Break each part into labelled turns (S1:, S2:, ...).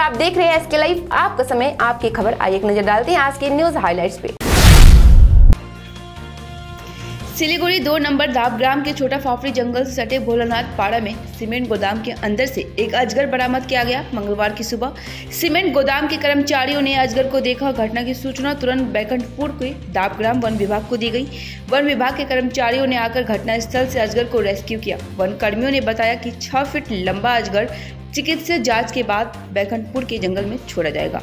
S1: आप देख रहे हैं एसके लाइव, आपका समय आपकी खबर। आइए एक नजर डालते हैं आज के न्यूज हाइलाइट्स पे। सिलीगुड़ी 2 नंबर दाबग्राम के छोटा फाफड़ी जंगल से सटे भोलानाथ पाड़ा में सीमेंट गोदाम के अंदर से एक अजगर बरामद किया गया। मंगलवार की सुबह सीमेंट गोदाम के कर्मचारियों ने अजगर को देखा। घटना की सूचना तुरंत बैकुंठपुर के दाबग्राम वन विभाग को दी गई। वन विभाग के कर्मचारियों ने आकर घटनास्थल से अजगर को रेस्क्यू किया। वन कर्मियों ने बताया कि 6 फीट लंबा अजगर चिकित्सीय जांच के बाद बैकुंठपुर के जंगल में छोड़ा जाएगा।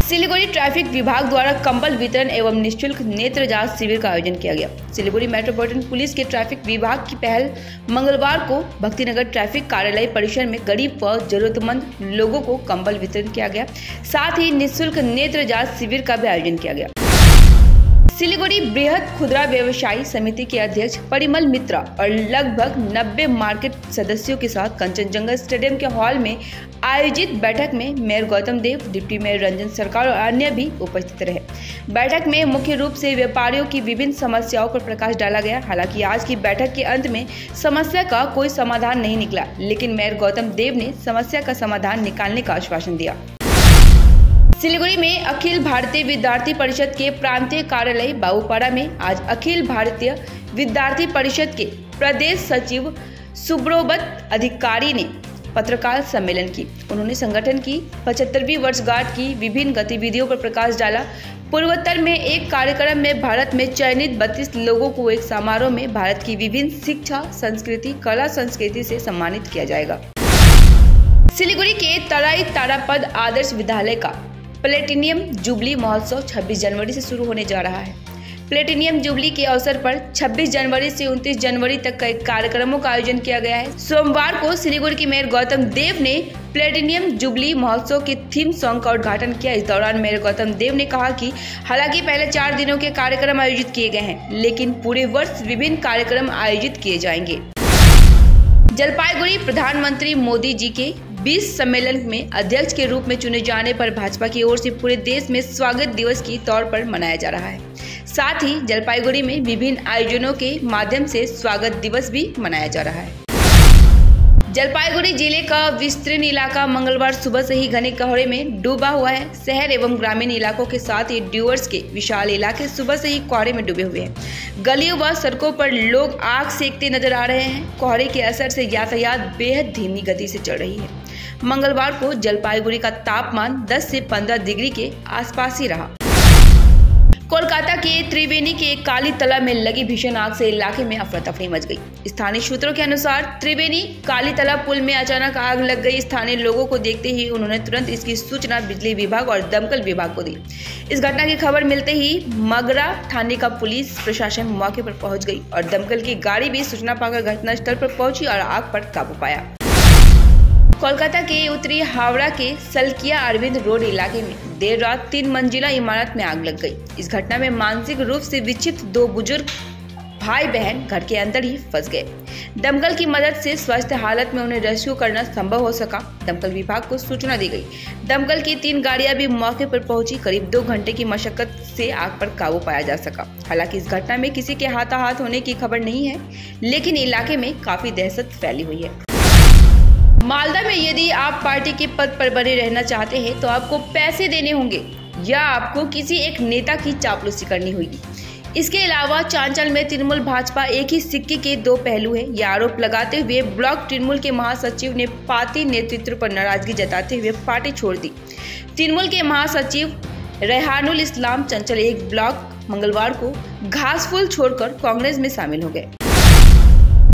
S1: सिलीगुड़ी ट्रैफिक विभाग द्वारा कंबल वितरण एवं निःशुल्क नेत्र जांच शिविर का आयोजन किया गया। सिलीगुड़ी मेट्रोपॉलिटन पुलिस के ट्रैफिक विभाग की पहल मंगलवार को भक्तिनगर ट्रैफिक कार्यालय परिसर में गरीब व जरूरतमंद लोगों को कंबल वितरण किया गया। साथ ही निःशुल्क नेत्र जांच शिविर का भी आयोजन किया गया। सिलीगुड़ी बृहद खुदरा व्यवसायी समिति के अध्यक्ष परिमल मित्रा और लगभग 90 मार्केट सदस्यों के साथ कंचनजंगा स्टेडियम के हॉल में आयोजित बैठक में मेयर गौतम देव, डिप्टी मेयर रंजन सरकार और अन्य भी उपस्थित रहे। बैठक में मुख्य रूप से व्यापारियों की विभिन्न समस्याओं पर प्रकाश डाला गया। हालांकि आज की बैठक के अंत में समस्या का कोई समाधान नहीं निकला, लेकिन मेयर गौतम देव ने समस्या का समाधान निकालने का आश्वासन दिया। सिलीगुड़ी में अखिल भारतीय विद्यार्थी परिषद के प्रांतीय कार्यालय बाबूपाड़ा में आज अखिल भारतीय विद्यार्थी परिषद के प्रदेश सचिव सुब्रोबत अधिकारी ने पत्रकार सम्मेलन की। उन्होंने संगठन की 75वीं वर्षगांठ की विभिन्न गतिविधियों पर प्रकाश डाला। पूर्वोत्तर में एक कार्यक्रम में भारत में चयनित 32 लोगों को एक समारोह में भारत की विभिन्न शिक्षा, संस्कृति, कला संस्कृति से सम्मानित किया जाएगा। सिलीगुड़ी के तराई तारापद आदर्श विद्यालय का प्लेटिनियम जुबली महोत्सव 26 जनवरी से शुरू होने जा रहा है। प्लेटिनियम जुबली के अवसर पर 26 जनवरी से 29 जनवरी तक कई कार्यक्रमों का आयोजन किया गया है। सोमवार को सिलीगुड़ी के मेयर गौतम देव ने प्लेटिनियम जुबली महोत्सव के थीम सॉन्ग का उद्घाटन किया। इस दौरान मेयर गौतम देव ने कहा कि हालांकि पहले 4 दिनों के कार्यक्रम आयोजित किए गए हैं, लेकिन पूरे वर्ष विभिन्न कार्यक्रम आयोजित किए जाएंगे। जलपाईगुड़ी प्रधानमंत्री मोदी जी के 20 सम्मेलन में अध्यक्ष के रूप में चुने जाने पर भाजपा की ओर से पूरे देश में स्वागत दिवस के तौर पर मनाया जा रहा है। साथ ही जलपाईगुड़ी में विभिन्न आयोजनों के माध्यम से स्वागत दिवस भी मनाया जा रहा है। जलपाईगुड़ी जिले का विस्तीर्ण इलाका मंगलवार सुबह से ही घने कोहरे में डूबा हुआ है। शहर एवं ग्रामीण इलाकों के साथ ही ड्यूअर्स के विशाल इलाके सुबह से ही कोहरे में डूबे हुए हैं। गलियों व सड़कों पर लोग आग सेकते नजर आ रहे हैं। कोहरे के असर से यातायात बेहद धीमी गति से चल रही है। मंगलवार को जलपाईगुड़ी का तापमान 10 से 15 डिग्री के आसपास ही रहा। कोलकाता के त्रिवेणी के काली तला में लगी भीषण आग से इलाके में अफरा तफरी मच गई। स्थानीय सूत्रों के अनुसार त्रिवेणी काली तला पुल में अचानक आग लग गई। स्थानीय लोगों को देखते ही उन्होंने तुरंत इसकी सूचना बिजली विभाग और दमकल विभाग को दी। इस घटना की खबर मिलते ही मगरा थाने का पुलिस प्रशासन मौके पर पहुंच गई और दमकल की गाड़ी भी सूचना पाकर घटनास्थल पर पहुंची और आग पर काबू पाया। कोलकाता के उत्तरी हावड़ा के सलकिया अरविंद रोड इलाके में देर रात 3 मंजिला इमारत में आग लग गई। इस घटना में मानसिक रूप से विक्षिप्त 2 बुजुर्ग भाई बहन घर के अंदर ही फंस गए। दमकल की मदद से स्वस्थ हालत में उन्हें रेस्क्यू करना संभव हो सका। दमकल विभाग को सूचना दी गई। दमकल की 3 गाड़ियां भी मौके पर पहुंची। करीब 2 घंटे की मशक्कत से आग पर काबू पाया जा सका। हालांकि इस घटना में किसी के हाथाहाथ होने की खबर नहीं है, लेकिन इलाके में काफी दहशत फैली हुई है। मालदा में यदि आप पार्टी के पद पर बने रहना चाहते हैं तो आपको पैसे देने होंगे या आपको किसी एक नेता की चापलूसी करनी होगी। इसके अलावा चांचल में तृणमूल भाजपा एक ही सिक्के के 2 पहलू है। यह आरोप लगाते हुए ब्लॉक तृणमूल के महासचिव ने पार्टी नेतृत्व पर नाराजगी जताते हुए पार्टी छोड़ दी। तृणमूल के महासचिव रेहानुल इस्लाम चंचल एक ब्लॉक मंगलवार को घासफुल छोड़कर कांग्रेस में शामिल हो गए।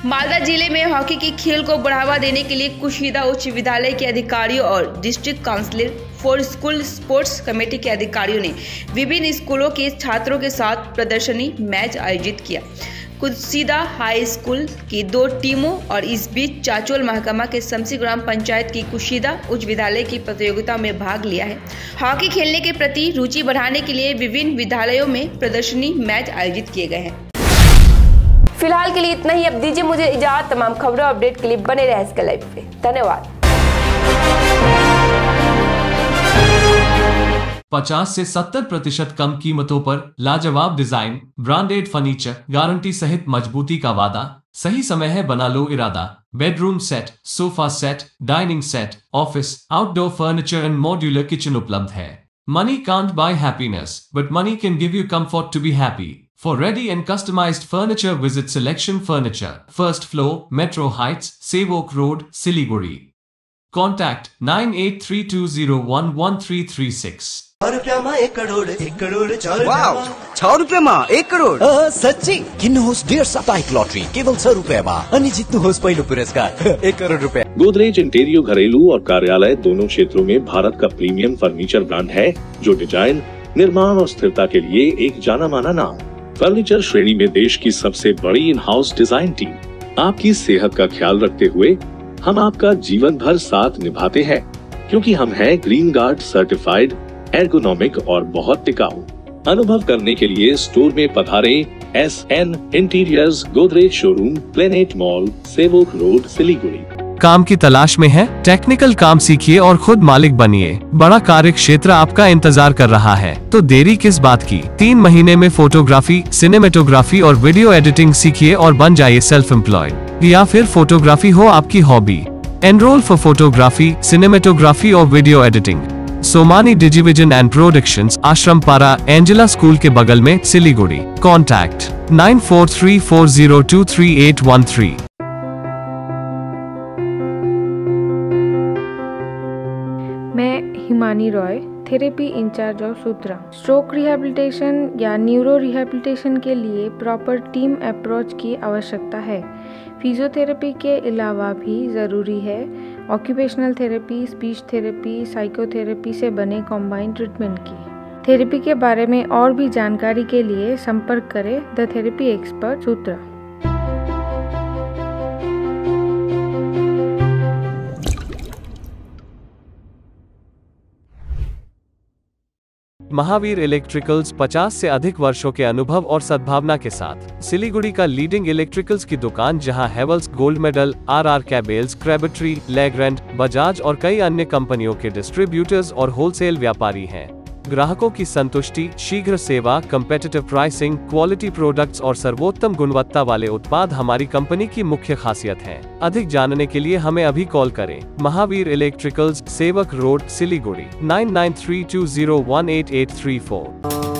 S1: मालदा जिले में हॉकी की खेल को बढ़ावा देने के लिए कुशीदा उच्च विद्यालय के अधिकारियों और district councillor for school sports committee के अधिकारियों ने विभिन्न स्कूलों के छात्रों के साथ प्रदर्शनी मैच आयोजित किया। कुशीदा हाई स्कूल की 2 टीमों और इस बीच चाचोल महकमा के शमसी ग्राम पंचायत की कुशीदा उच्च विद्यालय की प्रतियोगिता में भाग लिया है। हॉकी खेलने के प्रति रुचि बढ़ाने के लिए विभिन्न विद्यालयों में प्रदर्शनी मैच आयोजित किए गए हैं। फिलहाल के लिए इतना ही। अब दीजिए मुझे इजाजत। तमाम खबरों अपडेट के लिए बने रहे एसके लाइव पे। धन्यवाद।
S2: 50 से 70% कम कीमतों पर लाजवाब डिजाइन, ब्रांडेड फर्नीचर, गारंटी सहित मजबूती का वादा। सही समय है, बना लो इरादा। Bedroom set, sofa set, dining set, office, outdoor furniture and modular kitchen उपलब्ध है। Money can't buy happiness, but money can give you comfort to be happy. For ready and customized furniture, visit Selection Furniture, first floor, Metro Heights, Sevok Road, Siliguri. Contact 9832011336.
S3: 6 रुपया 1 करोड़ 1 करोड़ 4
S4: वाव 6 रुपयामा 1 करोड
S3: सच्ची किन्नुहोस् डेढ साप्ताहिक lottery केवल 6 रुपयामा अनि जित्नुहोस् पहिलो पुरस्कार 1 करोड़ रुपया।
S5: गोदरेज इंटीरियो घरेलू और कार्यालय दोनों क्षेत्रों में भारत का प्रीमियम फर्नीचर ब्रांड है, जो डिजाइन, निर्माण और स्थिरता के लिए एक जाना माना नाम। फर्नीचर श्रेणी में देश की सबसे बड़ी इन हाउस डिजाइन टीम। आपकी सेहत का ख्याल रखते हुए हम आपका जीवन भर साथ निभाते हैं, क्योंकि हम हैं ग्रीन गार्ड सर्टिफाइड, एर्गोनॉमिक और बहुत टिकाऊ। अनुभव करने के लिए स्टोर में पधारें। SN interiors, Godrej showroom, planet mall, Sevoke road, Siliguri.
S2: काम की तलाश में है? टेक्निकल काम सीखिए और खुद मालिक बनिए। बड़ा कार्य क्षेत्र आपका इंतजार कर रहा है, तो देरी किस बात की। 3 महीने में फोटोग्राफी, सिनेमेटोग्राफी और वीडियो एडिटिंग सीखिए और बन जाइए सेल्फ एम्प्लॉयड। या फिर फोटोग्राफी हो आपकी hobby, enrol for photography, cinematography और video editing. Somani Digivision and productions, Ashrampara, Angela school के बगल में, सिलीगुड़ी। कॉन्टैक्ट 9434023813।
S6: मैं Himani Roy, therapy incharge of Sutra. Stroke rehabilitation या न्यूरो रिहैबिलिटेशन के लिए प्रॉपर टीम अप्रोच की आवश्यकता है। फिजियोथेरेपी के अलावा भी ज़रूरी है occupational therapy, speech therapy, psychotherapy से बने कॉम्बाइंड ट्रीटमेंट की। थेरेपी के बारे में और भी जानकारी के लिए संपर्क करें the therapy expert Sutra.
S2: Mahavir electricals 50 से अधिक वर्षों के अनुभव और सद्भावना के साथ सिलीगुड़ी का लीडिंग इलेक्ट्रिकल्स की दुकान, जहां Havells gold medal, RR cables, Crabtree, Legrand, Bajaj और कई अन्य कंपनियों के डिस्ट्रीब्यूटर्स और होलसेल व्यापारी हैं। ग्राहकों की संतुष्टि, शीघ्र सेवा, कम्पेटिटिव प्राइसिंग, क्वालिटी प्रोडक्ट्स और सर्वोत्तम गुणवत्ता वाले उत्पाद हमारी कंपनी की मुख्य खासियत हैं। अधिक जानने के लिए हमें अभी कॉल करें। महावीर इलेक्ट्रिकल्स, सेवक रोड, सिलीगुड़ी 9932018834।